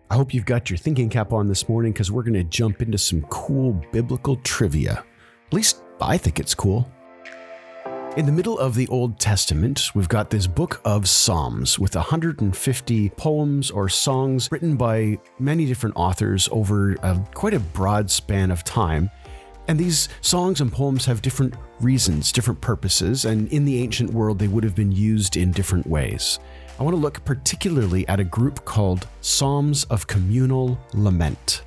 I hope you've got your thinking cap on this morning because we're going to jump into some cool biblical trivia. At least I think it's cool. In the middle of the Old Testament, we've got this book of Psalms with 150 poems or songs written by many different authors over quite a broad span of time. And these songs and poems have different reasons, different purposes, and in the ancient world, they would have been used in different ways. I want to look particularly at a group called Psalms of Communal Lament.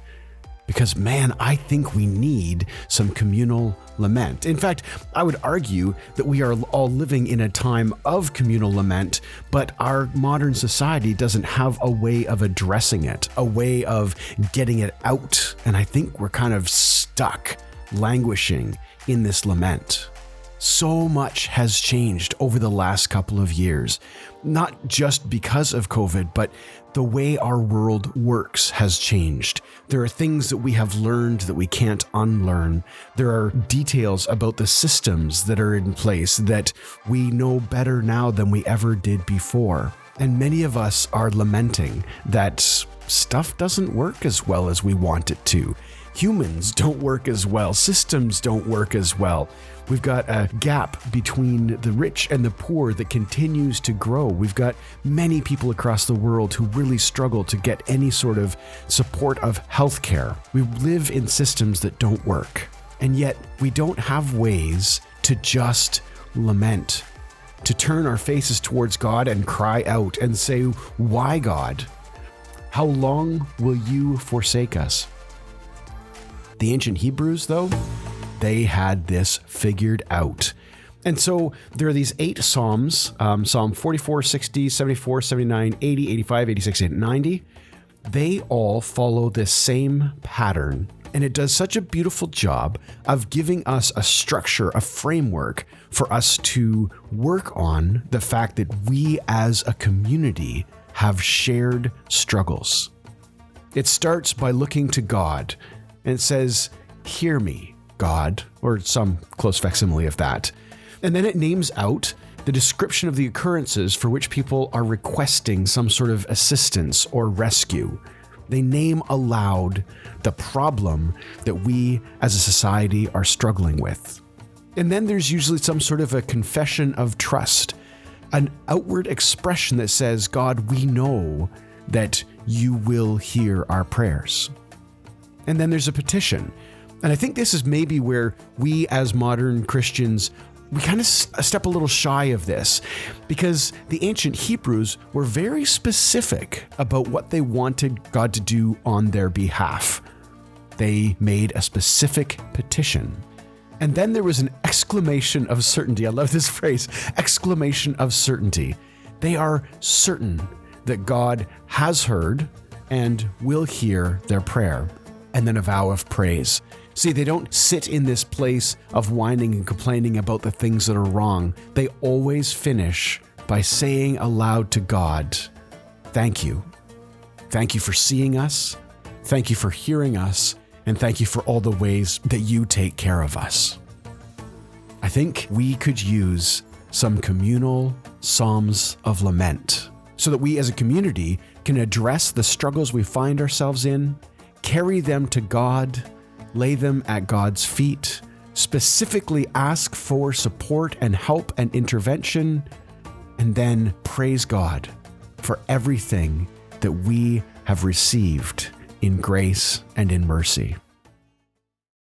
Because, man, I think we need some communal lament. In fact, I would argue that we are all living in a time of communal lament, but our modern society doesn't have a way of addressing it, a way of getting it out. And I think we're kind of stuck, languishing in this lament. So much has changed over the last couple of years, not just because of COVID, but the way our world works has changed. There are things that we have learned that we can't unlearn. There are details about the systems that are in place that we know better now than we ever did before. And many of us are lamenting that stuff doesn't work as well as we want it to. Humans don't work as well. Systems don't work as well. We've got a gap between the rich and the poor that continues to grow. We've got many people across the world who really struggle to get any sort of support of healthcare. We live in systems that don't work. And yet we don't have ways to just lament, to turn our faces towards God and cry out and say, "Why, God? How long will you forsake us?" The ancient Hebrews, though, they had this figured out. And so there are these 8 Psalms, Psalm 44, 60, 74, 79, 80, 85, 86, and 90. They all follow this same pattern. And it does such a beautiful job of giving us a structure, a framework for us to work on the fact that we as a community have shared struggles. It starts by looking to God, and it says, "Hear me, God," or some close facsimile of that. And then it names out the description of the occurrences for which people are requesting some sort of assistance or rescue. They name aloud the problem that we as a society are struggling with. And then there's usually some sort of a confession of trust, an outward expression that says, "God, we know that you will hear our prayers." And then there's a petition. And I think this is maybe where we as modern Christians, we kind of step a little shy of this, because the ancient Hebrews were very specific about what they wanted God to do on their behalf. They made a specific petition. And then there was an exclamation of certainty. I love this phrase, exclamation of certainty. They are certain that God has heard and will hear their prayer. And then a vow of praise. See, they don't sit in this place of whining and complaining about the things that are wrong. They always finish by saying aloud to God, "Thank you. Thank you for seeing us. Thank you for hearing us. And thank you for all the ways that you take care of us." I think we could use some communal psalms of lament so that we as a community can address the struggles we find ourselves in, carry them to God, lay them at God's feet, specifically ask for support and help and intervention, and then praise God for everything that we have received in grace and in mercy.